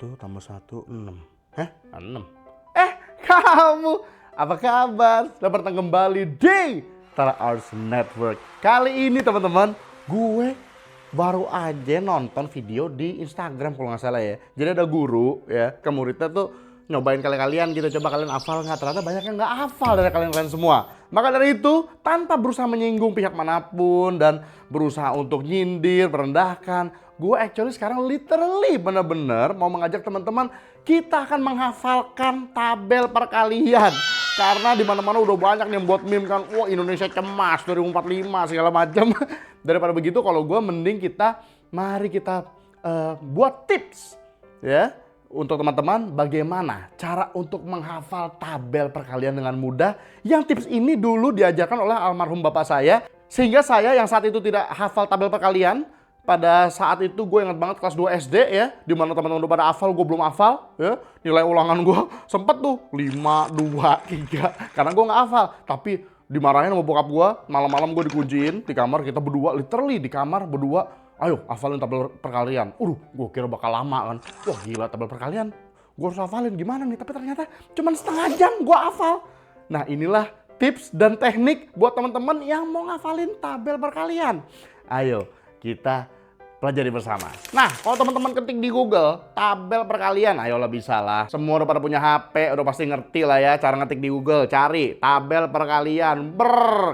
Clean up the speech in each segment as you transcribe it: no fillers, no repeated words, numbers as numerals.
tambah 1, 6. Hah? 6? Kamu! Apa kabar? Selamat datang kembali di Tara Arts Network. Kali ini teman-teman, gue baru aja nonton video di Instagram kalau nggak salah ya. Jadi ada guru ya, ke muridnya tuh nyobain kalian gitu, coba kalian hafal nggak? Ternyata banyak yang nggak hafal dari kalian semua. Maka dari itu, tanpa berusaha menyinggung pihak manapun dan berusaha untuk nyindir, merendahkan, gue actually sekarang literally bener-bener mau mengajak teman-teman kita akan menghafalkan tabel perkalian. Karena di mana-mana udah banyak nih yang buat meme kan, wah Indonesia cemas 2045 segala macam. Daripada begitu, kalau gue mending mari kita buat tips ya untuk teman-teman bagaimana cara untuk menghafal tabel perkalian dengan mudah. Yang tips ini dulu diajarkan oleh almarhum bapak saya, sehingga saya yang saat itu tidak hafal tabel perkalian. Pada saat itu gue ingat banget kelas 2 SD ya, dimana teman-teman udah pada hafal, gue belum hafal ya. Nilai ulangan gue sempet tuh 5, 2, 3 karena gue nggak hafal. Tapi dimarahin sama bokap gue, malam-malam gue dikunciin di kamar, kita berdua literally di kamar berdua, ayo hafalin tabel perkalian. Gue kira bakal lama kan, wah gila tabel perkalian, gue harus hafalin gimana nih, tapi ternyata cuma setengah jam gue hafal. Nah inilah tips dan teknik buat teman-teman yang mau ngafalin tabel perkalian. Ayo kita pelajari bersama. Nah, kalau teman-teman ketik di Google tabel perkalian, ayolah bisa lah. Semua udah pada punya HP, udah pasti ngerti lah ya cara ngetik di Google. Cari tabel perkalian,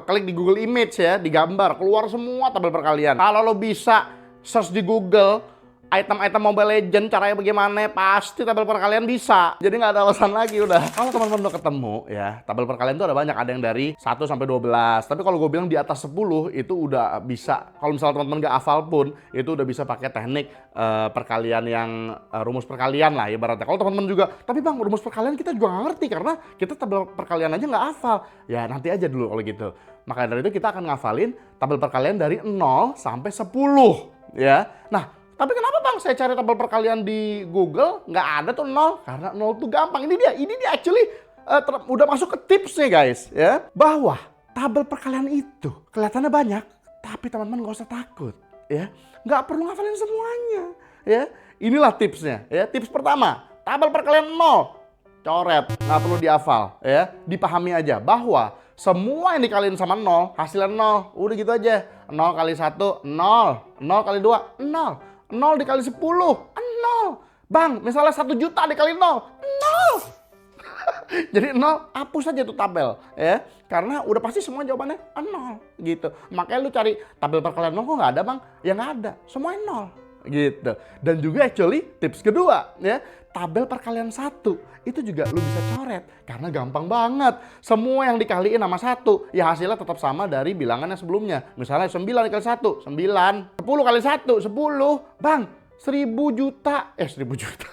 klik di Google Image ya, digambar, keluar semua tabel perkalian. Kalau lo bisa search di Google item-item Mobile Legends caranya bagaimana, pasti tabel perkalian bisa. Jadi nggak ada alasan lagi udah. Kalau teman-teman udah ketemu ya, tabel perkalian itu ada banyak, ada yang dari 1 sampai 12. Tapi kalau gue bilang di atas 10 itu udah bisa. Kalau misalnya teman-teman nggak hafal pun, itu udah bisa pakai teknik perkalian yang rumus perkalian lah ibaratnya. Kalau teman-teman juga, tapi bang rumus perkalian kita juga nggak ngerti karena kita tabel perkalian aja nggak hafal. Ya nanti aja dulu kalau gitu. Maka dari itu kita akan ngafalin tabel perkalian dari 0 sampai 10 ya. Nah, tapi kenapa bang saya cari tabel perkalian di Google nggak ada tuh 0? Karena 0 tuh gampang. Ini dia actually udah masuk ke tipsnya guys ya. Bahwa tabel perkalian itu kelihatannya banyak, tapi teman-teman nggak usah takut ya. Nggak perlu ngafalin semuanya ya. Inilah tipsnya ya. Tips pertama, tabel perkalian 0. Coret, nggak perlu dihafal ya. Dipahami aja bahwa semua yang dikaliin sama 0 hasilnya 0. Udah gitu aja. 0 kali 1, 0. 0 kali 2, 0. 0 dikali 10, 0. Bang, misalnya 1 juta dikali 0, 0. Jadi 0, hapus aja tuh tabel ya. Karena udah pasti semua jawabannya 0 gitu. Makanya lu cari tabel perkalian 0 kok nggak ada bang? Ya nggak ada, semuanya 0 gitu. Dan juga actually tips kedua ya, tabel perkalian 1 itu juga lu bisa coret karena gampang banget. Semua yang dikaliin sama 1 ya hasilnya tetap sama dari bilangan yang sebelumnya. Misalnya 9 dikali 1, 9. 10 kali 1, 10. Bang, 1000 juta. 1000 juta.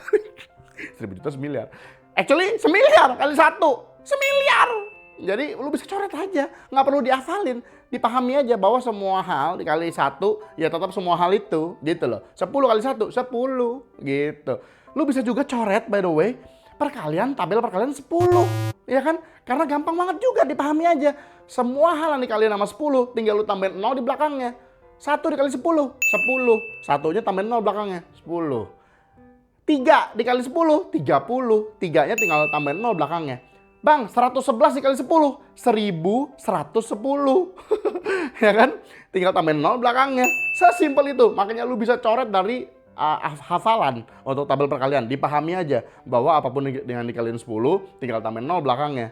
1000 juta semiliar. Actually semiliar kali 1, semiliar. Jadi lu bisa coret aja, nggak perlu dihafalin. Dipahami aja bahwa semua hal dikali 1 ya tetap semua hal itu gitu loh. 10 kali 1, 10 gitu. Lu bisa juga coret by the way tabel perkalian 10 ya kan, karena gampang banget juga dipahami aja. Semua hal yang dikaliin sama 10 tinggal lu tambahin 0 di belakangnya. 1 dikali 10, 10. Satunya tambahin 0 belakangnya, 10. 3 dikali 10, 30. 3-nya tinggal tambahin 0 belakangnya. Bang, 111 dikali 10, 1110. Ya kan? Tinggal tambahin 0 belakangnya. Sesimpel itu. Makanya lu bisa coret dari hafalan untuk tabel perkalian. Dipahami aja bahwa apapun dengan dikaliin 10 tinggal tambahin 0 belakangnya.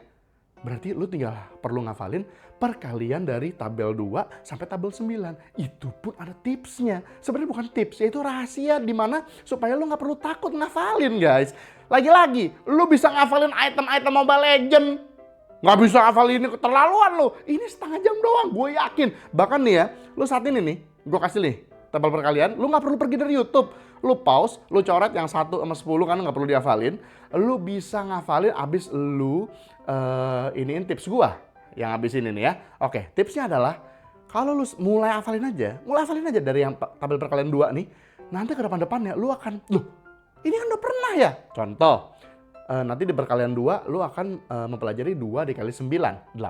Berarti lu tinggal perlu ngafalin perkalian dari tabel 2 sampai tabel 9. Itu pun ada tipsnya. Sebenarnya bukan tips, itu rahasia dimana supaya lu nggak perlu takut ngafalin guys. Lagi-lagi, lu bisa ngafalin item-item Mobile Legends. Nggak bisa ngafalin ini keterlaluan lu. Ini setengah jam doang, gue yakin. Bahkan nih ya, lu saat ini nih, gue kasih nih tabel perkalian, lu nggak perlu pergi dari YouTube. Lu pause, lu coret yang 1 sama 10 kan nggak perlu dihafalin. Lu bisa ngafalin abis lu iniin tips gua yang abis ini nih ya. Oke, tipsnya adalah kalau lu mulai hafalin aja dari yang tabel perkalian 2 nih. Nanti ke depan-depannya lu akan, loh ini kan udah pernah ya. Contoh, nanti di perkalian 2 lu akan mempelajari 2 dikali 9, 18.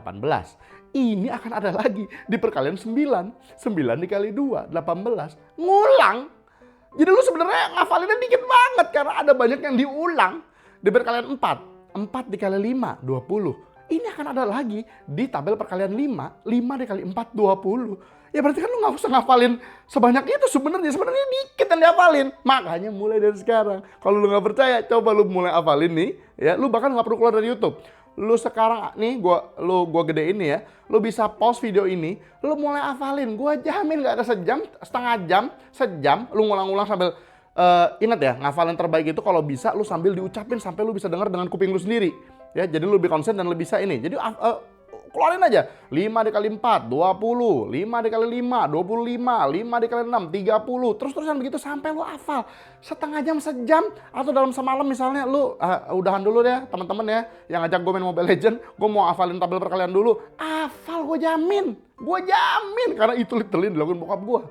Ini akan ada lagi di perkalian 9. 9 dikali 2, 18. Ngulang. Jadi lu sebenarnya ngafalinnya dikit banget karena ada banyak yang diulang. Di perkalian 4, 4 dikali 5, 20. Ini akan ada lagi di tabel perkalian 5, 5 dikali 4, 20. Ya berarti kan lu nggak usah ngafalin sebanyak itu sebenarnya dikit yang dihafalin. Makanya mulai dari sekarang. Kalau lu nggak percaya, coba lu mulai hafalin nih. Ya, lu bahkan nggak perlu keluar dari YouTube. Lu sekarang nih, gua gedein nih ya. Lu bisa pause video ini, lu mulai hafalin. Gua jamin nggak ada sejam, setengah jam, sejam, lu ngulang-ngulang sambil ingat ya, ngafalin terbaik itu kalau bisa lu sambil diucapin sampai lu bisa dengar dengan kuping lu sendiri. Ya, jadi lu lebih konsen dan lebih bisa ini. Jadi keluarin aja. 5 dikali 4, 20. 5 dikali 5, 25. 5 dikali 6, 30. Terus-terusan begitu sampai lu hafal. Setengah jam, sejam. Atau dalam semalam misalnya lu udahan dulu deh teman-teman ya. Yang ngajak gue main Mobile Legends. Gue mau hafalin tabel perkalian dulu. Hafal gue jamin. Gue jamin. Karena itu literally dilakukan bokap gue.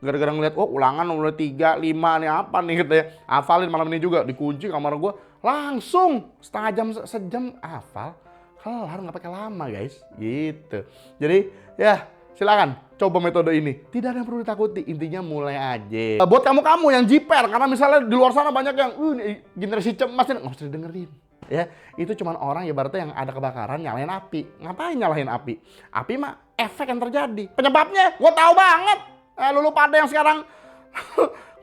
Gara-gara ngeliat, oh ulangan nomor 3, 5 nih apa nih gitu ya. Hafalin malam ini juga. Dikunci kamar gue. Langsung setengah jam, sejam hafal. Kelar, nggak pakai lama guys, gitu. Jadi ya silakan coba metode ini. Tidak ada yang perlu ditakuti, intinya mulai aja. Buat kamu-kamu yang jiper, karena misalnya di luar sana banyak yang generasi cemas, nggak usah didengerin. Ya, itu cuman orang ya berarti yang ada kebakaran nyalain api. Ngapain nyalain api? Api mah efek yang terjadi. Penyebabnya gue tahu banget. Lu pada yang sekarang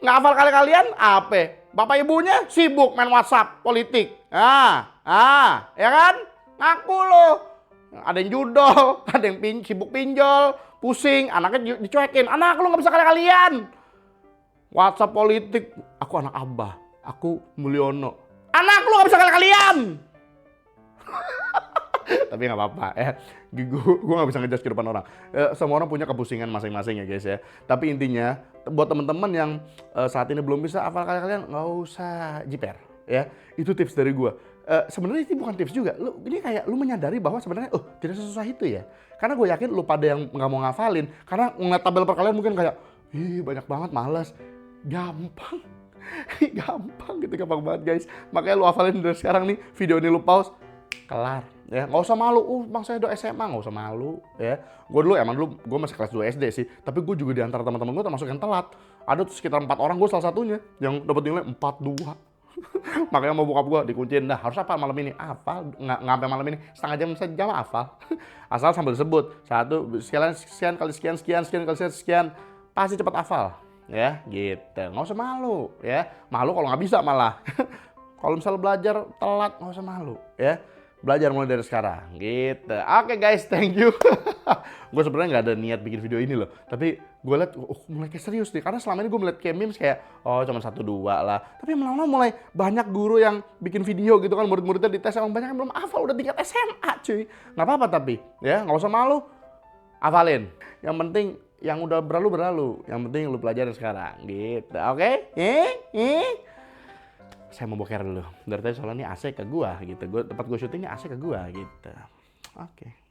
nggak hafal kalian apa? Bapak ibunya sibuk main WhatsApp politik. Ya kan? Ngaku lo. Ada yang judol, ada yang sibuk pinjol, pusing, anaknya dicuekin. Anak lu nggak bisa kalian. WhatsApp politik, aku anak Abah, aku Mulyono. Anak lu nggak bisa kalian. Tapi nggak apa-apa ya. Gue nggak bisa ngejudge kehidupan orang. Semua orang punya kepusingan masing-masing ya guys ya. Tapi intinya buat teman-teman yang saat ini belum bisa hafal kalian, nggak usah jiper ya. Itu tips dari gue. Sebenarnya ini bukan tips juga. Ini kayak lu menyadari bahwa sebenarnya tidak sesusah itu ya. Karena gue yakin lu pada yang nggak mau ngafalin, karena ngeliat tabel perkalian mungkin kayak, banyak banget, males. Gampang. Gampang gitu, gampang banget guys. Makanya lu hafalin dari sekarang nih, video ini lu pause, kelar. Ya, nggak usah malu. Bang saya udah SMA, nggak usah malu. Ya, gue gue masih kelas 2 SD sih. Tapi gue juga di antara teman-teman gue termasuk yang telat. Ada tuh sekitar 4 orang, gue salah satunya yang dapat nilai 42. Makanya mau bokap gue dikunciin, dah harus hafal malam ini. Hafal, nggak sampai malam ini, setengah jam, sejam hafal. Asal sambil disebut, sekian kali sekian, pasti cepat hafal. Ya gitu, nggak usah malu ya. Malu kalau nggak bisa malah. Kalau misalnya belajar telat, nggak usah malu ya. Belajar mulai dari sekarang gitu. Oke guys, thank you. Gue sebenarnya nggak ada niat bikin video ini loh, tapi gue liat mulai kayak serius nih, karena selama ini gue melihat kayak memes kayak cuma 1-2 lah, tapi lama-lama mulai banyak guru yang bikin video gitu kan, murid-muridnya dites, emang banyak yang belum hafal, udah tingkat SMA cuy. Nggak apa-apa tapi ya, nggak usah malu, hafalin. Yang penting yang udah berlalu, yang penting lu pelajarin sekarang gitu. Oke? Saya mau boker dulu. Dari tadi soalnya ini AC ke gua gitu. Tempat gua syutingnya AC ke gua gitu. Oke.